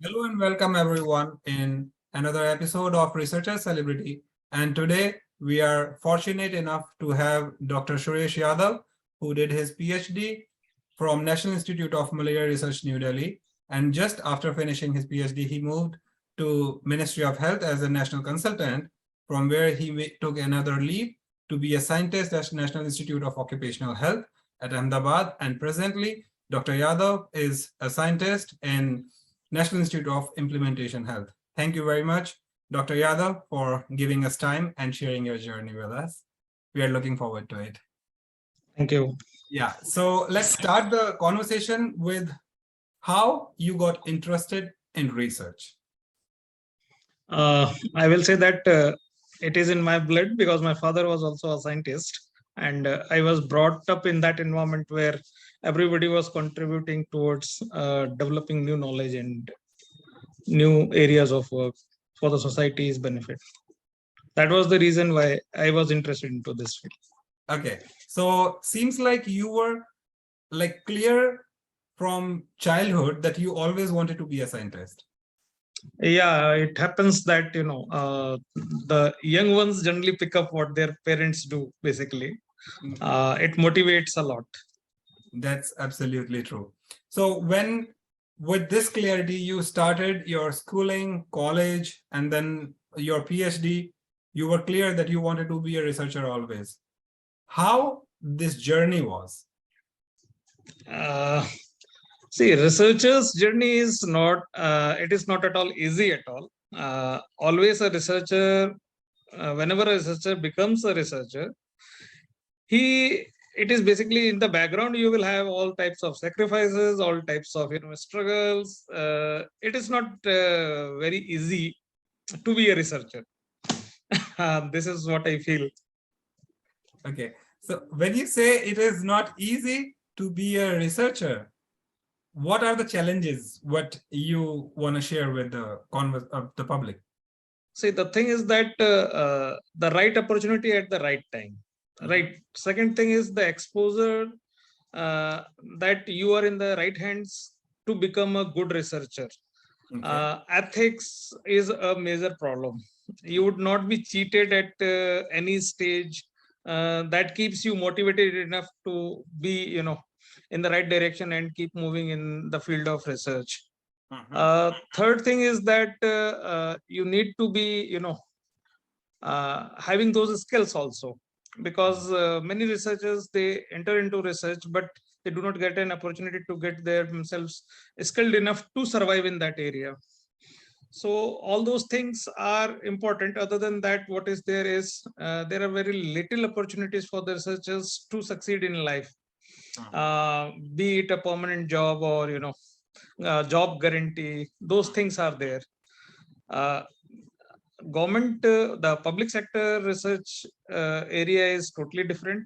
Hello and welcome everyone in another episode of Researcher Celebrity. And today we are fortunate enough to have Dr. Suresh Yadav, who did his PhD from National Institute of Malaria Research, New Delhi. And just after finishing his PhD, he moved to Ministry of Health as a national consultant, from where he took another leap to be a scientist at National Institute of Occupational Health at Ahmedabad. And presently, Dr. Yadav is a scientist in National Institute of Implementation Health. Thank you very much, Dr. Yadav, for giving us time and sharing your journey with us. We are looking forward to it. Thank you. Yeah, so let's start the conversation with how you got interested in research. I will say that it is in my blood because my father was also a scientist, and I was brought up in that environment where everybody was contributing towards developing new knowledge and new areas of work for the society's benefit. That was the reason why I was interested into this field. Okay, so seems like you were clear from childhood that you always wanted to be a scientist. Yeah, it happens that the young ones generally pick up what their parents do. Basically, it motivates a lot. That's absolutely true. So when, with this clarity, you started your schooling, college, and then your PhD, you were clear that you wanted to be a researcher always. How this journey was? See, researcher's journey is not, it is not at all easy at all. Always a researcher, whenever a researcher becomes a researcher, it is basically in the background, you will have all types of sacrifices, all types of struggles. It is not very easy to be a researcher. This is what I feel. Okay, so when you say it is not easy to be a researcher, what are the challenges, what you want to share with the public? See, the thing is that the right opportunity at the right time, right? Second thing is the exposure, that you are in the right hands to become a good researcher. Okay. Ethics is a major problem. You would not be cheated at any stage. That keeps you motivated enough to be, in the right direction and keep moving in the field of research. Third thing is that you need to be, having those skills also, because many researchers, they enter into research, but they do not get an opportunity to get themselves skilled enough to survive in that area. So all those things are important. Other than that, what is there is there are very little opportunities for the researchers to succeed in life, be it a permanent job or job guarantee. Those things are there. Government, the public sector research area is totally different,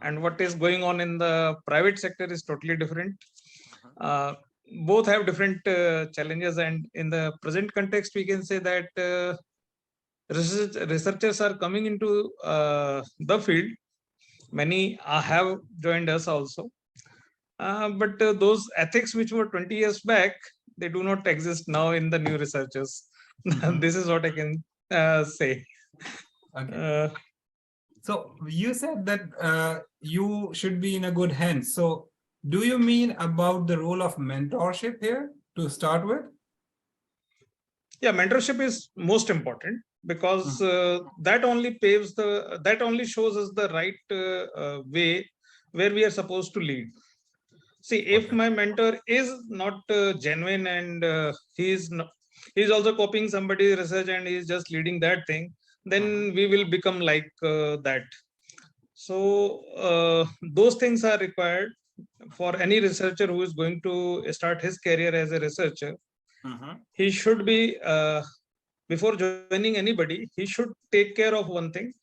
and what is going on in the private sector is totally different. Both have different challenges, and in the present context, we can say that researchers are coming into the field. Many have joined us also, but those ethics which were 20 years back, they do not exist now in the new researchers. This is what I can say. Okay. So you said that you should be in a good hands. So do you mean about the role of mentorship here to start with? Yeah, mentorship is most important, because that only shows us the right way where we are supposed to lead. See, if my mentor is not genuine, and he's also copying somebody's research and he's just leading that thing, then we will become like that. So those things are required for any researcher who is going to start his career as a researcher. He should be, before joining anybody, he should take care of one thing,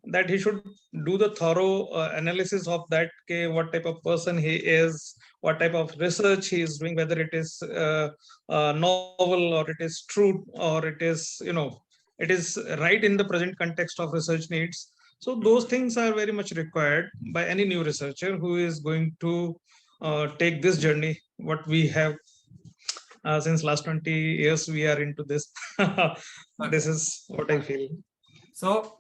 that he should do the thorough analysis of that, what type of person he is, what type of research he is doing, whether it is novel or it is true, or it is, it is right in the present context of research needs. So those things are very much required by any new researcher who is going to take this journey, what we have Since last 20 years, we are into this. This is what I feel. So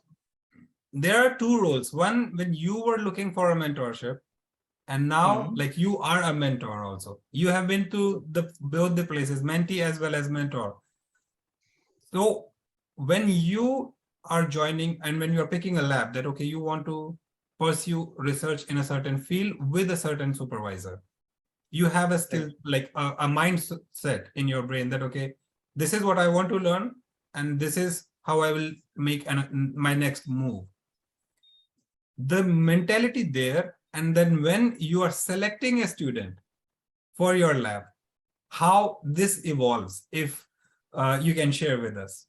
there are two roles. One, when you were looking for a mentorship, and now like you are a mentor also. You have been to both the places, mentee as well as mentor. So when you are joining and when you are picking a lab that, okay, you want to pursue research in a certain field with a certain supervisor, you have a skill, like a mindset in your brain that, okay, this is what I want to learn and this is how I will make my next move. The mentality there, and then when you are selecting a student for your lab, how this evolves, if you can share with us.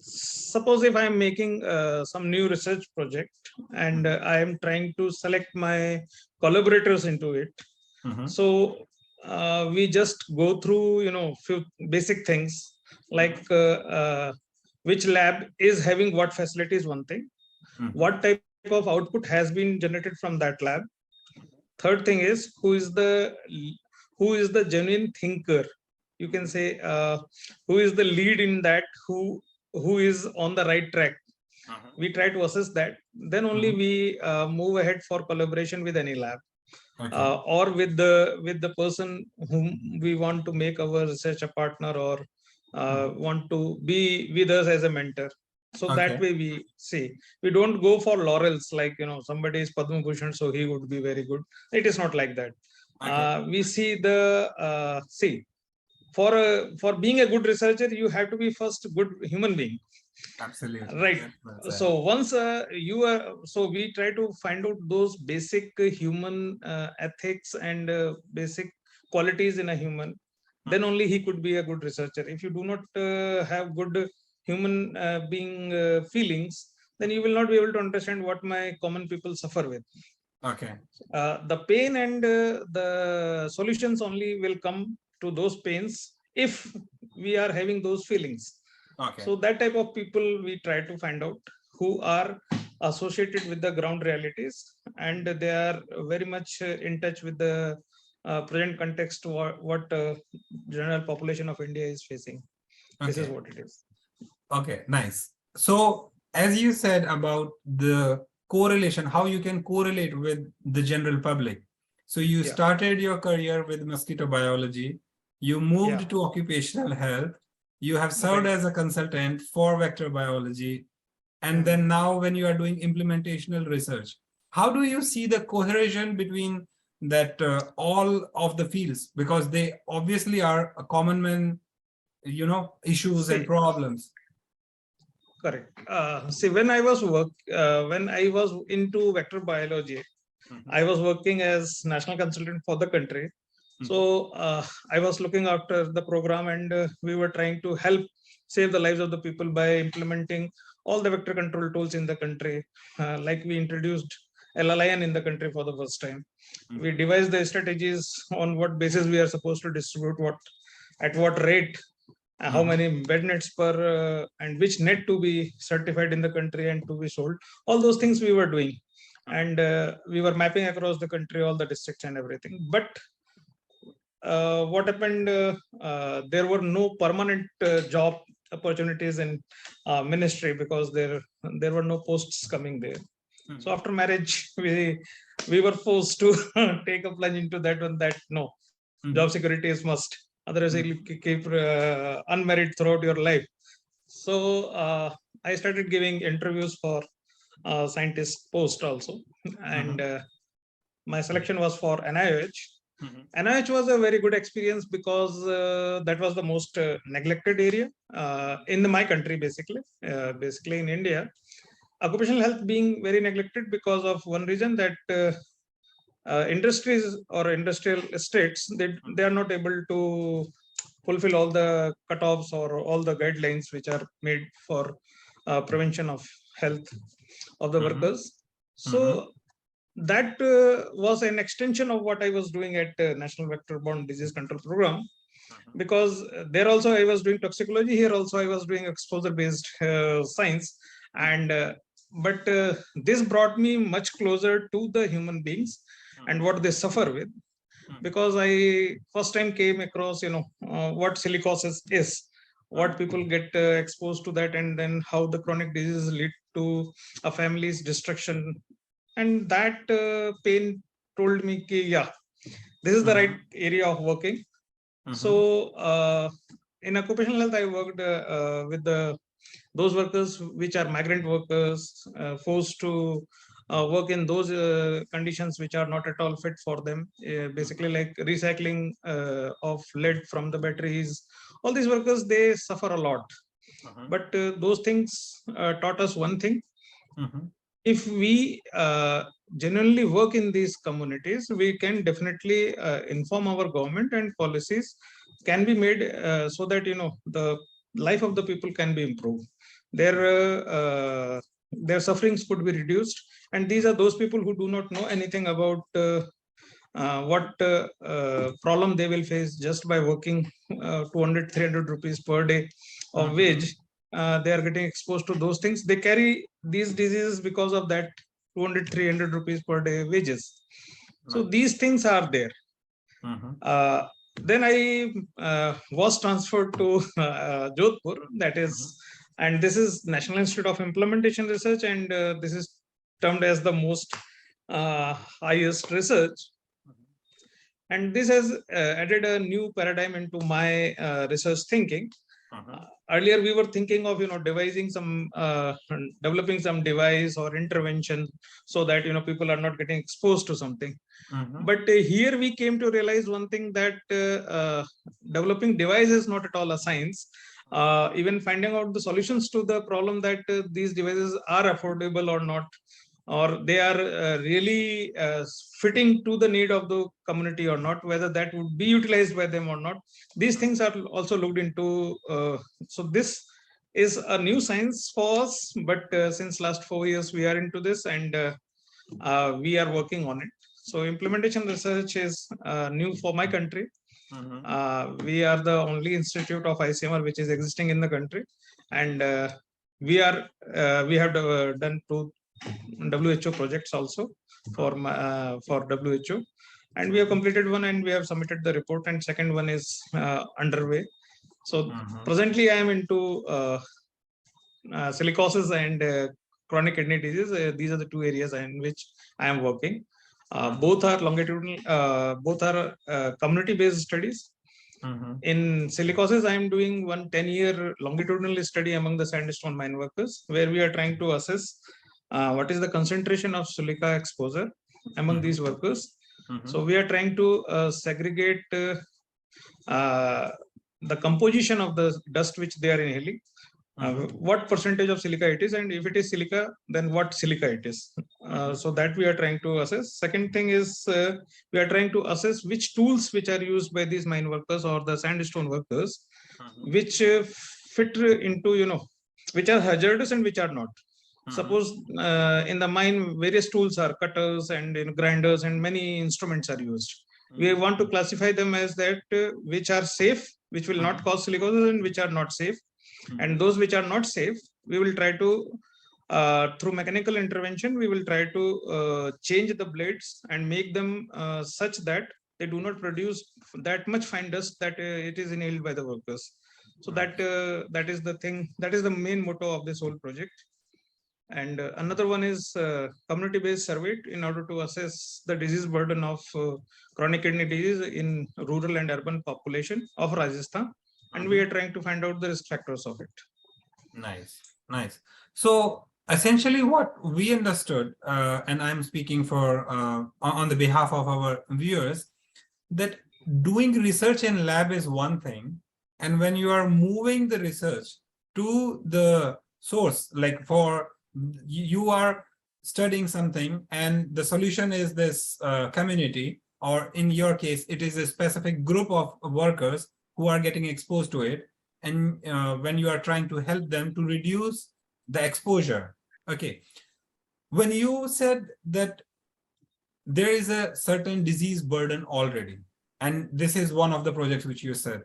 Suppose if I am making some new research project and I am trying to select my collaborators into it. So we just go through, few basic things like which lab is having what facilities, one thing, what type of output has been generated from that lab. Third thing is who is the genuine thinker, you can say, who is the lead in that, who is on the right track. We try to assess that, then only we move ahead for collaboration with any lab. Or with the person whom we want to make our research a partner, or want to be with us as a mentor. So that way we see, we don't go for laurels like, somebody is Padma Bhushan, so he would be very good. It is not like that. We see for being a good researcher, you have to be first good human being. Absolutely. Right. So once so we try to find out those basic human ethics and basic qualities in a human, then only he could be a good researcher. If you do not have good human being feelings, then you will not be able to understand what my common people suffer with. The pain and the solutions only will come to those pains if we are having those feelings. So that type of people we try to find out, who are associated with the ground realities, and they are very much in touch with the present context, what general population of India is facing. This is what it is. Okay, nice. So as you said about the correlation, how you can correlate with the general public. So you started your career with mosquito biology, you moved to occupational health, you have served as a consultant for vector biology, and then now when you are doing implementational research, how do you see the cohesion between that all of the fields? Because they obviously are a common man, issues and problems. Correct. See, when I was into vector biology, I was working as national consultant for the country. So I was looking after the program, and we were trying to help save the lives of the people by implementing all the vector control tools in the country. Like we introduced LLIN in the country for the first time. We devised the strategies on what basis we are supposed to distribute at what rate, how many bed nets per and which net to be certified in the country and to be sold. All those things we were doing, and we were mapping across the country, all the districts and everything. But what happened, there were no permanent job opportunities in ministry, because there were no posts coming there. So after marriage, we were forced to take a plunge into that one, that no, job security is must, otherwise you'll keep unmarried throughout your life. So I started giving interviews for scientist post also, and my selection was for NIH. NIH was a very good experience because that was the most neglected area in my country, basically in India. Occupational health being very neglected because of one reason, that industries or industrial estates, they are not able to fulfill all the cutoffs or all the guidelines which are made for prevention of health of the workers. So that was an extension of what I was doing at National Vector-Borne Disease Control Program, because there also I was doing toxicology, here also I was doing exposure-based science, and but this brought me much closer to the human beings and what they suffer with. because I first time came across, what silicosis is, what people get exposed to that, and then how the chronic diseases lead to a family's destruction. And that pain told me, yeah, this is the right area of working. So in occupational health, I worked with those workers which are migrant workers, forced to work in those conditions which are not at all fit for them, basically like recycling of lead from the batteries. All these workers, they suffer a lot. But those things taught us one thing. If we genuinely work in these communities, we can definitely inform our government, and policies can be made so that the life of the people can be improved. Their sufferings could be reduced, and these are those people who do not know anything about what problem they will face just by working 200-300 rupees per day of wage. They are getting exposed to those things. They carry these diseases because of that 200-300 rupees per day wages. So these things are there. Then I was transferred to Jodhpur, that is, and this is National Institute of Implementation Research, and this is termed as the most highest research. And this has added a new paradigm into my research thinking. Earlier, we were thinking of devising some, developing some device or intervention so that people are not getting exposed to something. But here we came to realize one thing, that developing device is not at all a science. Even finding out the solutions to the problem that these devices are affordable or not, or they are really fitting to the need of the community or not, whether that would be utilized by them or not. These things are also looked into. So this is a new science for us, but since last 4 years we are into this, and we are working on it. So implementation research is new for my country. We are the only institute of ICMR which is existing in the country, and we have done 2 WHO projects also for WHO, and we have completed one, and we have submitted the report, and second one is underway. So presently I am into silicosis and chronic kidney disease. These are the 2 areas in which I am working. Both are longitudinal, both are community-based studies. In silicosis, I am doing one 10-year longitudinal study among the sandstone mine workers, where we are trying to assess what is the concentration of silica exposure among these workers. So we are trying to segregate the composition of the dust which they are inhaling, what percentage of silica it is, and if it is silica, then what silica it is. So that we are trying to assess. Second thing is we are trying to assess which tools which are used by these mine workers or the sandstone workers, which fit into, which are hazardous and which are not. Suppose in the mine, various tools are cutters and grinders, and many instruments are used. We want to classify them as that which are safe, which will not cause silicosis, and which are not safe. And those which are not safe, we will try to, through mechanical intervention, we will try to change the blades and make them such that they do not produce that much fine dust that it is inhaled by the workers. So that is the thing, that is the main motto of this whole project. And another one is community-based survey in order to assess the disease burden of chronic kidney disease in rural and urban population of Rajasthan. And we are trying to find out the risk factors of it. Nice, nice. So essentially what we understood, and I'm speaking for on the behalf of our viewers, that doing research in lab is one thing. And when you are moving the research to the source, like you are studying something and the solution is this community, or in your case, it is a specific group of workers who are getting exposed to it. And when you are trying to help them to reduce the exposure. Okay. When you said that there is a certain disease burden already, and this is one of the projects which you said,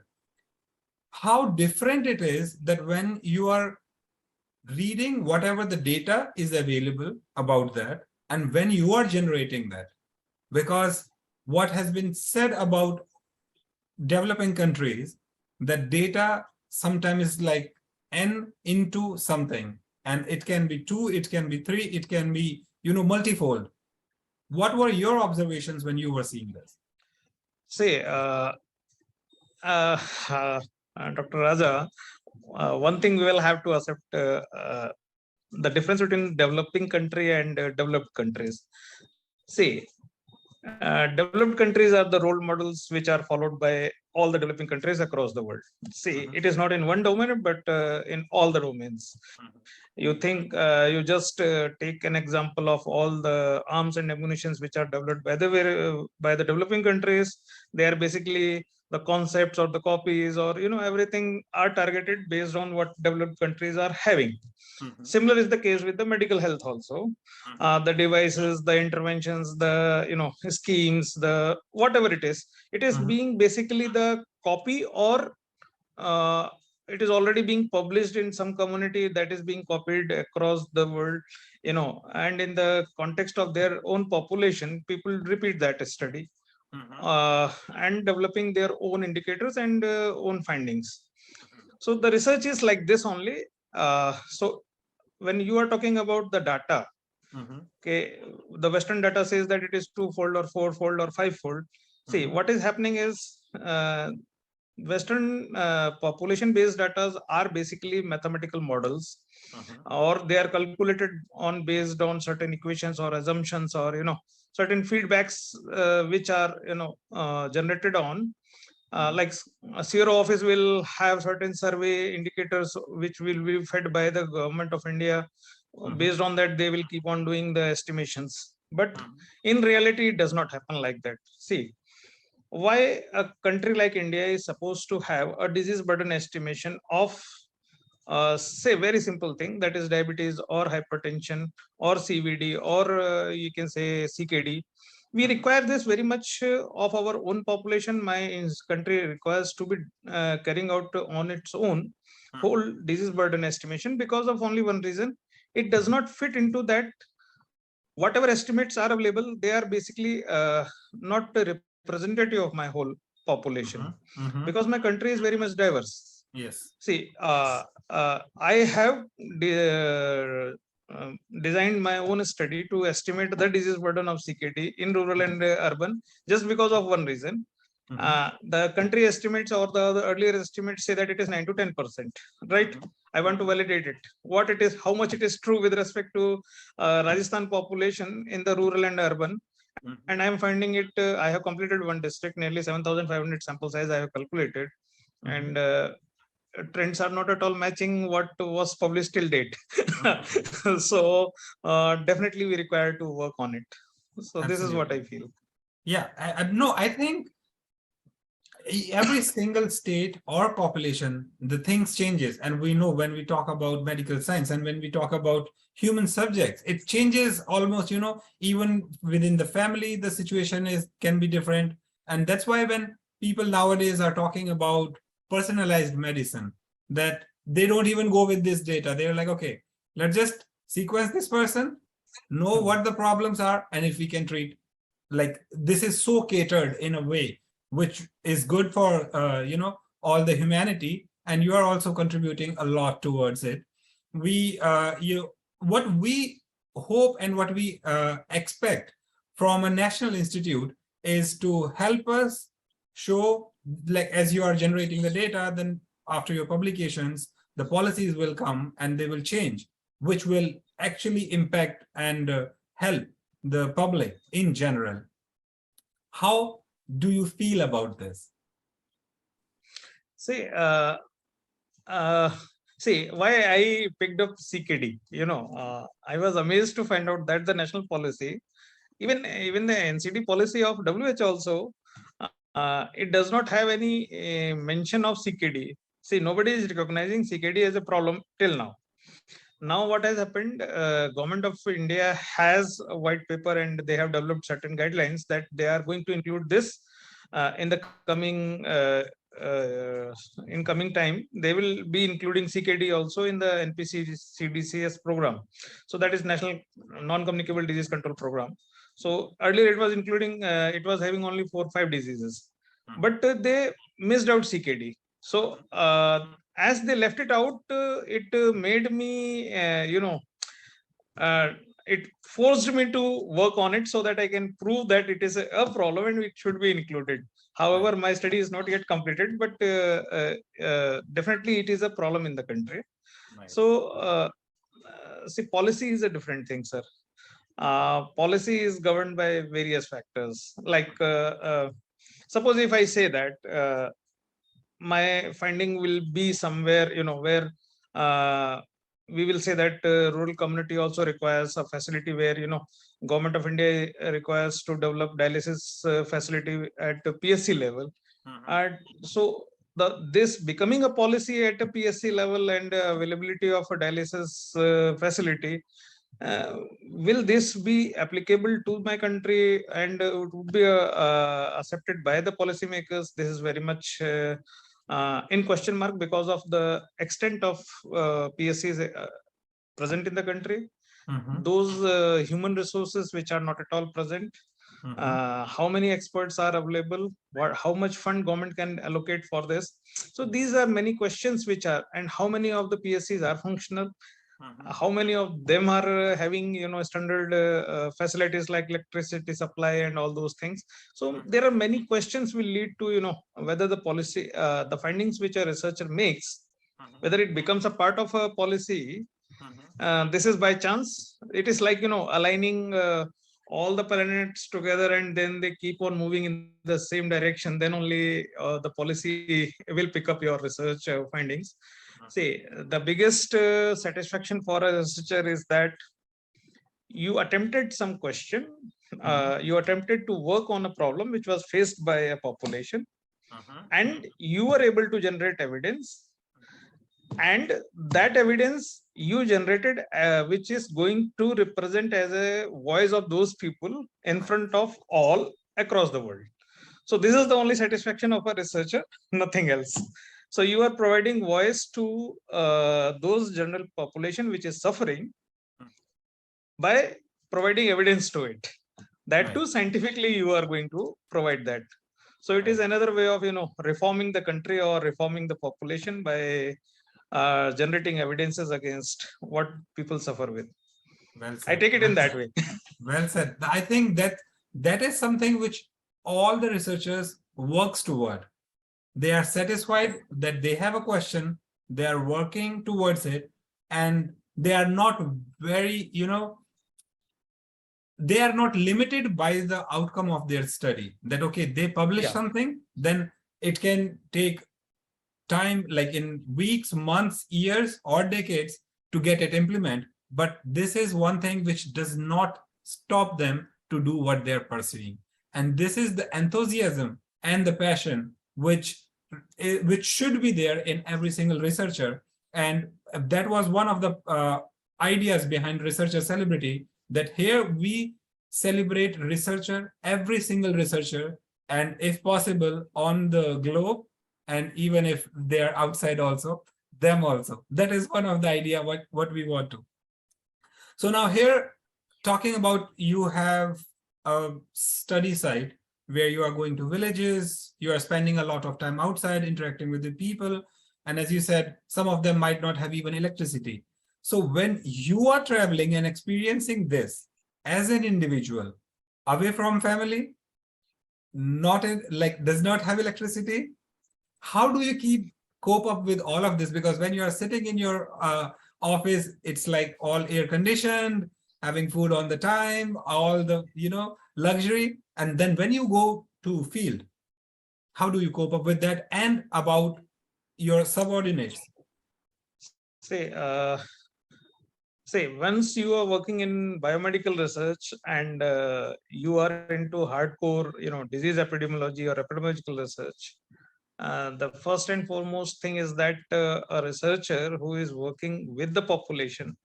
how different it is that when you are reading whatever the data is available about that, and when you are generating that, because what has been said about developing countries, that data sometimes is like n into something, and it can be 2, it can be 3, it can be, multifold. What were your observations when you were seeing this? See, Dr. Raja, one thing we will have to accept the difference between developing country and developed countries. See, developed countries are the role models which are followed by all the developing countries across the world. See, it is not in one domain, but in all the domains. You think you just take an example of all the arms and ammunitions which are developed by the developing countries. They are basically the concepts or the copies, or everything are targeted based on what developed countries are having. Similar is the case with the medical health also. The devices, the interventions, the schemes, the whatever it is being basically the copy, or it is already being published in some community that is being copied across the world, and in the context of their own population, people repeat that study and developing their own indicators and own findings. So the research is like this only. So when you are talking about the data, okay, the Western data says that it is 2-fold or 4-fold or 5-fold. See, what is happening is Western population-based data are basically mathematical models, or they are calculated on based on certain equations or assumptions, or certain feedbacks which are generated on. Like a CRO office will have certain survey indicators which will be fed by the government of India. Based on that, they will keep on doing the estimations. But in reality, it does not happen like that. See, why a country like India is supposed to have a disease burden estimation of say very simple thing, that is diabetes or hypertension or CVD, or you can say CKD. We require this very much of our own population. My country requires to be carrying out on its own whole disease burden estimation, because of only one reason: it does not fit into that. Whatever estimates are available, they are basically not representative of my whole population, because my country is very much diverse. Yes. See, I have designed my own study to estimate the disease burden of CKD in rural and urban, just because of one reason. The country estimates or the earlier estimates say that it is 9 to 10%, right? I want to validate it. What it is, how much it is true with respect to Rajasthan population in the rural and urban. And I am finding it, I have completed one district, nearly 7,500 sample size I have calculated. And trends are not at all matching what was published till date. So definitely we require to work on it. So Absolutely. This is what I feel. Yeah, I think every single state or population, the things changes. And we know when we talk about medical science and when we talk about human subjects, it changes almost, even within the family, the situation can be different. And that's why when people nowadays are talking about personalized medicine, that they don't even go with this data. They're like, okay, let's just sequence this person, know what the problems are, and if we can treat. Like, this is so catered in a way which is good for all the humanity, and you are also contributing a lot towards it. What we hope and what we expect from a national institute is to help us show, like, as you are generating the data, then after your publications, the policies will come and they will change, which will actually impact and help the public in general. How do you feel about this? See, see why I picked up CKD. I was amazed to find out that the national policy, even the NCD policy of WHO also, it does not have any mention of CKD. See, nobody is recognizing CKD as a problem till now. Now what has happened, government of India has a white paper and they have developed certain guidelines that they are going to include this in the coming in coming time, they will be including CKD also in the NPCDCS program. So that is National Non-Communicable Disease Control Program. So earlier it was including, it was having only 4 or 5 diseases, but they missed out CKD. So as they left it out, it made me, it forced me to work on it so that I can prove that it is a problem and it should be included. However, my study is not yet completed, but definitely it is a problem in the country. Right. So, see, policy is a different thing, sir. Policy is governed by various factors. Like, suppose if I say that my finding will be somewhere, where we will say that rural community also requires a facility where, government of India requires to develop dialysis facility at the PSC level. So this becoming a policy at a PSC level and availability of a dialysis facility, will this be applicable to my country and would be accepted by the policymakers? This is very much in question mark because of the extent of PSCs present in the country. Those human resources which are not at all present. How many experts are available? How much fund government can allocate for this? So these are many questions which are, and how many of the PSCs are functional? How many of them are having, standard facilities like electricity supply and all those things? So there are many questions will lead to, whether the policy, the findings which a researcher makes, whether it becomes a part of a policy. This is by chance. It is like, aligning all the planets together and then they keep on moving in the same direction. Then only the policy will pick up your research findings. See, the biggest satisfaction for a researcher is that you attempted some question, you attempted to work on a problem which was faced by a population, and you were able to generate evidence, and that evidence you generated, which is going to represent as a voice of those people in front of all across the world. So this is the only satisfaction of a researcher, nothing else. So you are providing voice to those general population which is suffering by providing evidence to it. That too scientifically you are going to provide that. So it is another way of, reforming the country or reforming the population by generating evidences against what people suffer with. Well said. I take it in that way. Well said. I think that is something which all the researchers works toward. They are satisfied that they have a question, they are working towards it, and they are not very, they are not limited by the outcome of their study. That, okay, they publish something, then it can take time, like in weeks, months, years, or decades to get it implemented. But this is one thing which does not stop them to do what they're pursuing. And this is the enthusiasm and the passion which should be there in every single researcher. And that was one of the ideas behind Researcher Celebrity, that here we celebrate researcher, every single researcher, and if possible on the globe, and even if they're outside also, them also. That is one of the idea what we want to. So now here, talking about, you have a study site where you are going to villages, you are spending a lot of time outside interacting with the people. And as you said, some of them might not have even electricity. So when you are traveling and experiencing this as an individual, away from family, does not have electricity, how do you cope up with all of this? Because when you are sitting in your office, it's like all air conditioned, having food on the time, all the, luxury. And then when you go to field, how do you cope up with that? And about your subordinates? Say, once you are working in biomedical research and you are into hardcore, disease epidemiology or epidemiological research, the first and foremost thing is that a researcher who is working with the population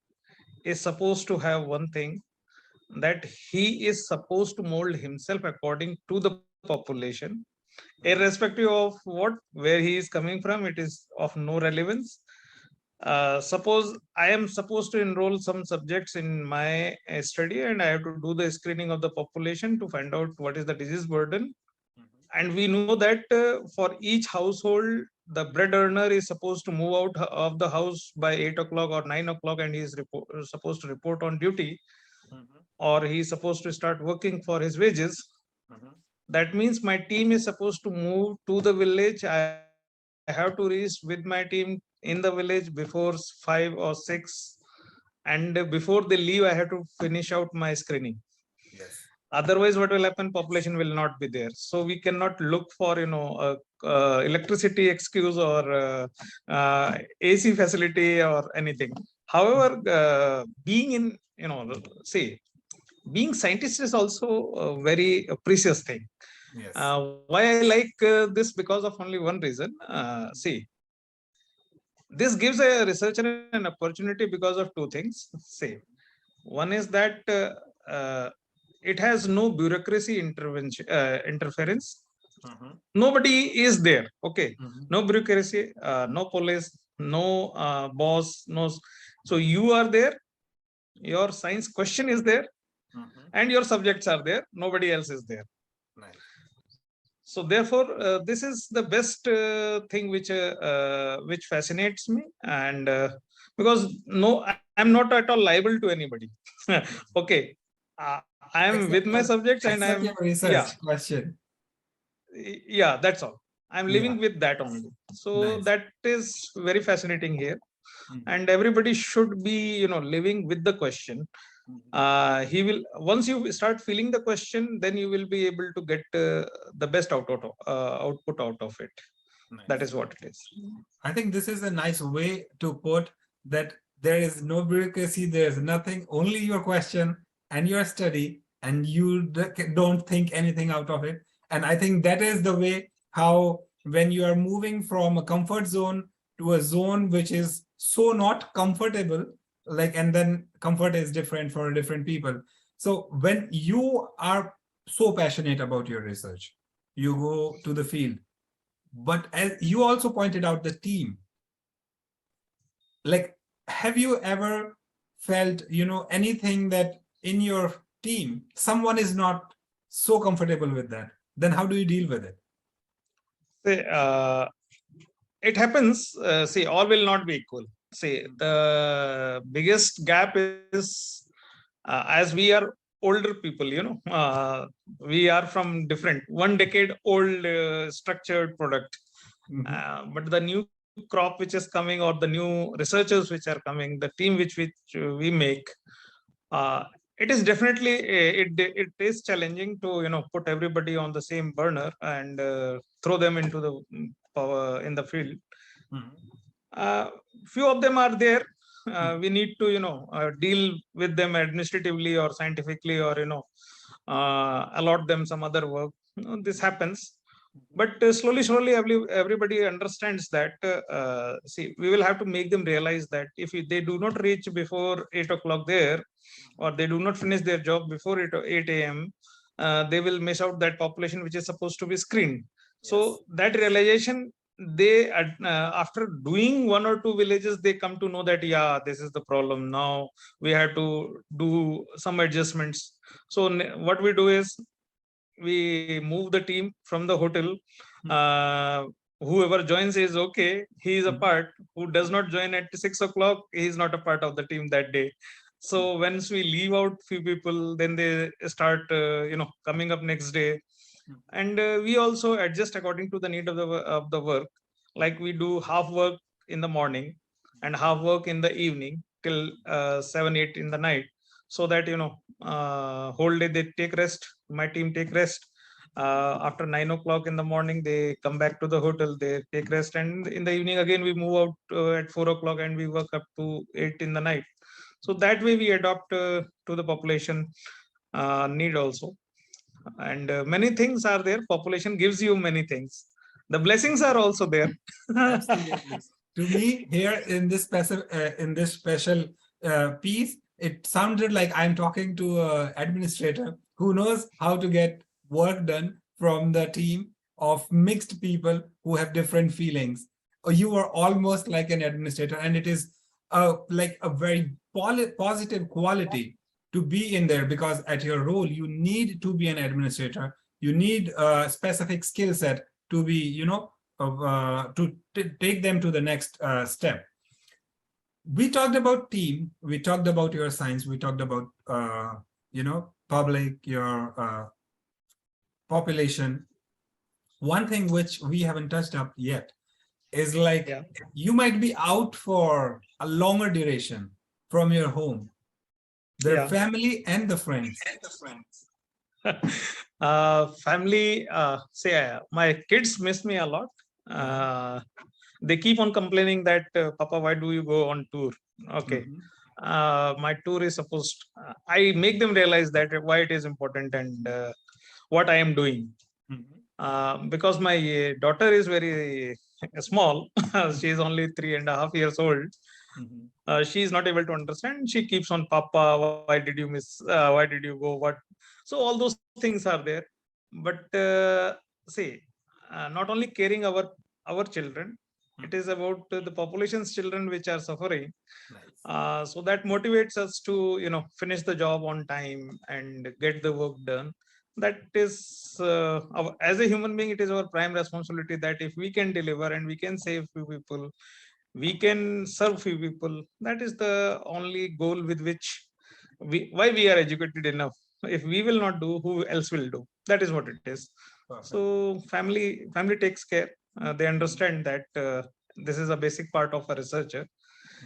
is supposed to have one thing, that he is supposed to mold himself according to the population, irrespective of where he is coming from, it is of no relevance. Suppose I am supposed to enroll some subjects in my study, and I have to do the screening of the population to find out what is the disease burden. And we know that for each household, the bread earner is supposed to move out of the house by 8 o'clock or 9 o'clock, and he is supposed to report on duty, or he is supposed to start working for his wages. That means my team is supposed to move to the village. I have to reach with my team in the village before 5 or 6, and before they leave, I have to finish out my screening. Yes. Otherwise, what will happen? Population will not be there. So we cannot look for electricity excuse or AC facility or anything. However, being in say being scientist is also a very precious thing. Yes. Why I like this? Because of only one reason. See, this gives a researcher an opportunity because of two things. See, one is that it has no bureaucracy interference. Nobody is there. Okay, no bureaucracy, no police, no boss, no. So you are there. Your science question is there, and your subjects are there. Nobody else is there. Nice. So therefore, this is the best thing which fascinates me, and because I'm not at all liable to anybody. Okay, I am with my subjects, and I'm research question. Yeah, that's all. I'm living with that only. So Nice. that is very fascinating here, and everybody should be living with the question. He will, once you start feeling the question, then you will be able to get the best output out of it. Nice. That is what it is. I think this is a nice way to put that there is no bureaucracy, there is nothing, only your question and your study, and you don't think anything out of it. And I think that is the way how, when you are moving from a comfort zone to a zone which is so not comfortable, like, and then comfort is different for different people. So when you are so passionate about your research, you go to the field, but as you also pointed out, the team, like, have you ever felt anything that in your team someone is not so comfortable with that? Then how do you deal with it? It happens. See, all will not be equal. See, the biggest gap is as we are older people, we are from different 1 decade old structured product. But the new crop which is coming, or the new researchers which are coming, the team which we make, it is definitely it is challenging to put everybody on the same burner and throw them into the power in the field. Few of them are there. We need to deal with them administratively or scientifically, or allot them some other work. This happens, but slowly everybody understands that see, we will have to make them realize that if they do not reach before 8 o'clock there, or they do not finish their job before 8 a.m., they will miss out that population which is supposed to be screened. So that realization, they after doing 1 or 2 villages, they come to know that this is the problem. Now we have to do some adjustments. So what we do is, we move the team from the hotel. Whoever joins is okay, he is a part. Who does not join at 6 o'clock, he is not a part of the team that day. So once we leave out few people, then they start coming up next day. And we also adjust according to the need of the work. Like, we do half work in the morning and half work in the evening till 7-8 in the night, so that whole day they take rest. My team take rest. After 9 o'clock in the morning, they come back to the hotel, they take rest, and in the evening again we move out at 4 o'clock, and we work up to 8 in the night. So that way we adopt to the population need also. And many things are there. Population gives you many things. The blessings are also there. Absolutely. To me, here in this special piece, it sounded like I'm talking to an administrator who knows how to get work done from the team, of mixed people who have different feelings. You are almost like an administrator, and it is like a very positive quality to be in there, because at your role, you need to be an administrator. You need a specific skill set to be, to take them to the next step. We talked about team, we talked about your science, we talked about, public, your population. One thing which we haven't touched up yet is like, you might be out for a longer duration from your home, the family and the friends. Family, my kids miss me a lot. They keep on complaining that, Papa, why do you go on tour? Okay. My tour is supposed, I make them realize that why it is important and what I am doing. Because my daughter is very small. She is only 3.5 years old. She is not able to understand. She keeps on, Papa, why did you miss? Why did you go? What? So all those things are there. But not only caring our children, it is about the population's children which are suffering. So that motivates us to finish the job on time and get the work done. That is as a human being, it is our prime responsibility that if we can deliver and we can save few people, we can serve few people. That is the only goal with which why we are educated enough. If we will not do, who else will do? That is what it is. Perfect. So family takes care. They understand that this is a basic part of a researcher.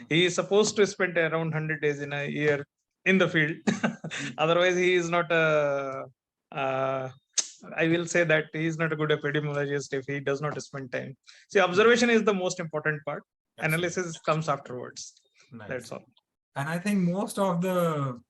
He is supposed to spend around 100 days in a year in the field. Otherwise, he is not a I will say that he is not a good epidemiologist if he does not spend time. See, observation is the most important part. Absolutely. Analysis comes afterwards. Nice. That's all. And I think most of the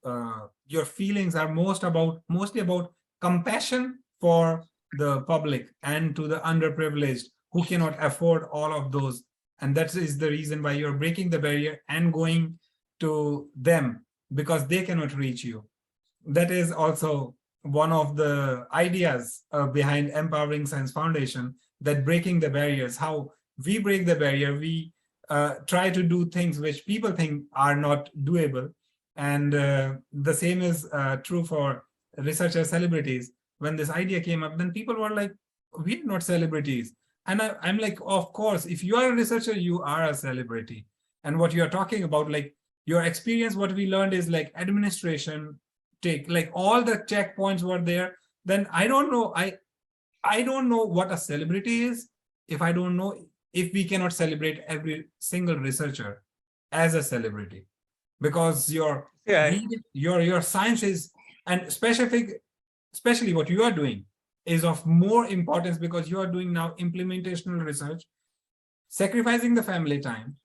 your feelings are mostly about compassion for the public and to the underprivileged who cannot afford all of those. And that is the reason why you're breaking the barrier and going to them, because they cannot reach you. That is also one of the ideas behind Empowering Science Foundation, that breaking the barriers, how we break the barrier, we try to do things which people think are not doable. And the same is true for researcher celebrities. When this idea came up, then people were like, we're not celebrities. And I'm like, of course, if you are a researcher, you are a celebrity. And what you're talking about, like your experience, what we learned is like administration, take like all the checkpoints were there. Then I don't know, I don't know what a celebrity is if I don't know, if we cannot celebrate every single researcher as a celebrity, because your science is, and especially what you are doing is of more importance, because you are doing now implementational research, sacrificing the family time,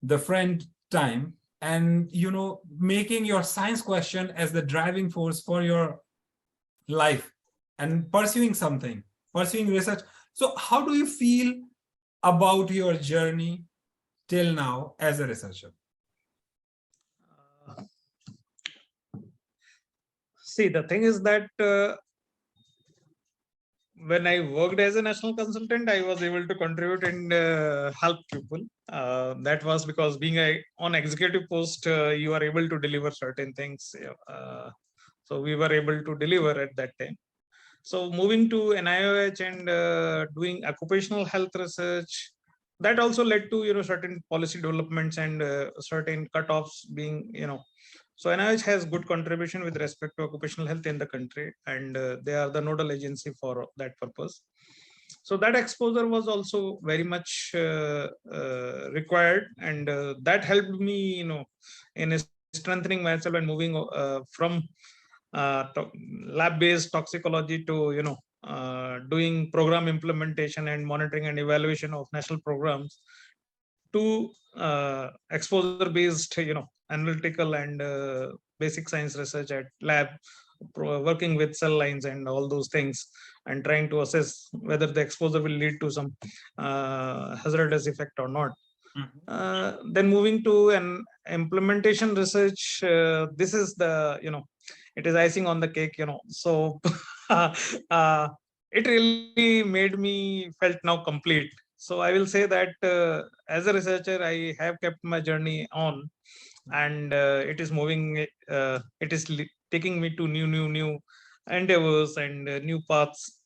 the friend time, and making your science question as the driving force for your life and pursuing research. So how do you feel about your journey till now as a researcher? See, the thing is that when I worked as a national consultant, I was able to contribute and help people. That was because being on executive post, you are able to deliver certain things. So we were able to deliver at that time. So moving to NIOH and doing occupational health research, that also led to certain policy developments and certain cutoffs being So NIOH has good contribution with respect to occupational health in the country, and they are the nodal agency for that purpose. So that exposure was also very much required, and that helped me, in strengthening myself and moving from lab-based toxicology to doing program implementation and monitoring and evaluation of national programs, to exposure-based, analytical and basic science research at lab, working with cell lines and all those things, and trying to assess whether the exposure will lead to some hazardous effect or not. Then moving to an implementation research, this is the, it is icing on the cake, So it really made me felt now complete. So I will say that as a researcher, I have kept my journey on, and it is moving. It is taking me to new endeavors and new paths,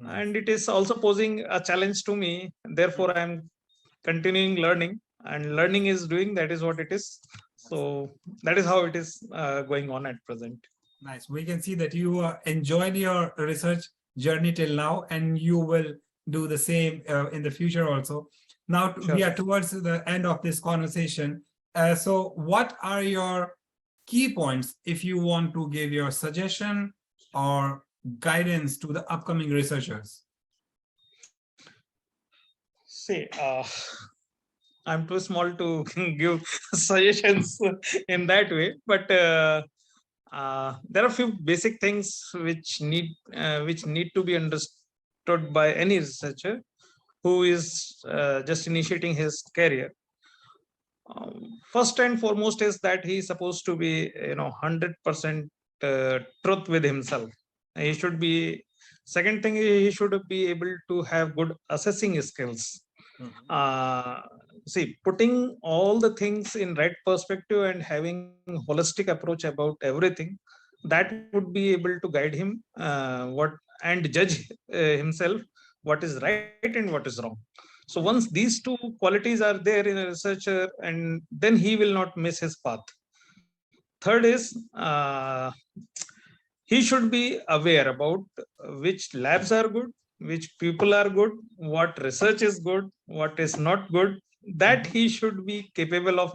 and it is also posing a challenge to me. Therefore, I am continuing learning, and learning is doing. That is what it is. So that is how it is going on at present. Nice. We can see that you enjoyed your research journey till now, and you will do the same in the future also. Now we are towards the end of this conversation. So what are your key points if you want to give your suggestion or guidance to the upcoming researchers? See, I'm too small to give suggestions in that way, but there are a few basic things which need to be understood by any researcher who is just initiating his career. First and foremost is that he is supposed to be 100% truth with himself. He should be. Second thing, he should be able to have good assessing skills. See, putting all the things in right perspective and having holistic approach about everything, that would be able to guide him what and judge himself what is right and what is wrong. So once these two qualities are there in a researcher, and then he will not miss his path. Third is he should be aware about which labs are good, which people are good, what research is good, what is not good. That he should be capable of,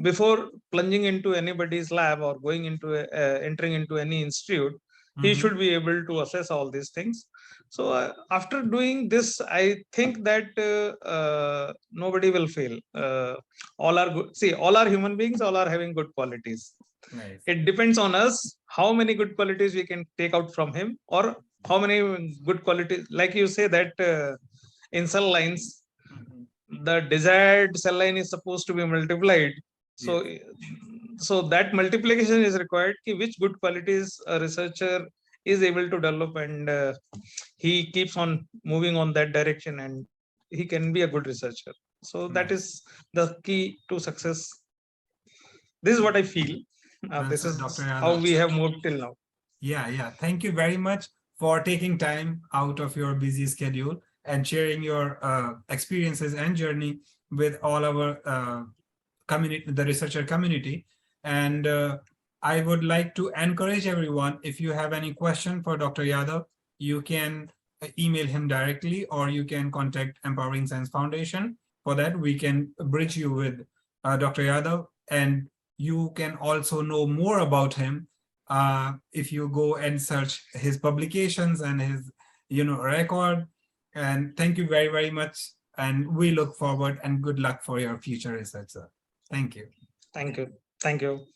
before plunging into anybody's lab or going into entering into any institute. He should be able to assess all these things. So after doing this, I think that nobody will fail. All are good. See, all are human beings. All are having good qualities. Nice. It depends on us how many good qualities we can take out from him, or how many good qualities. Like you say that in cell lines, the desired cell line is supposed to be multiplied. So, yes. So that multiplication is required. Which good qualities a researcher is able to develop, and he keeps on moving on that direction, and he can be a good researcher. So that is the key to success. This is what I feel. This is how we have moved till now. Yeah. Thank you very much for taking time out of your busy schedule and sharing your experiences and journey with all our community, the researcher community. And I would like to encourage everyone, if you have any question for Dr. Yadav, you can email him directly, or you can contact Empowering Science Foundation. For that, we can bridge you with Dr. Yadav, and you can also know more about him if you go and search his publications and his record. And thank you very, very much. And we look forward, and good luck for your future research, sir. Thank you. Thank you. Thank you.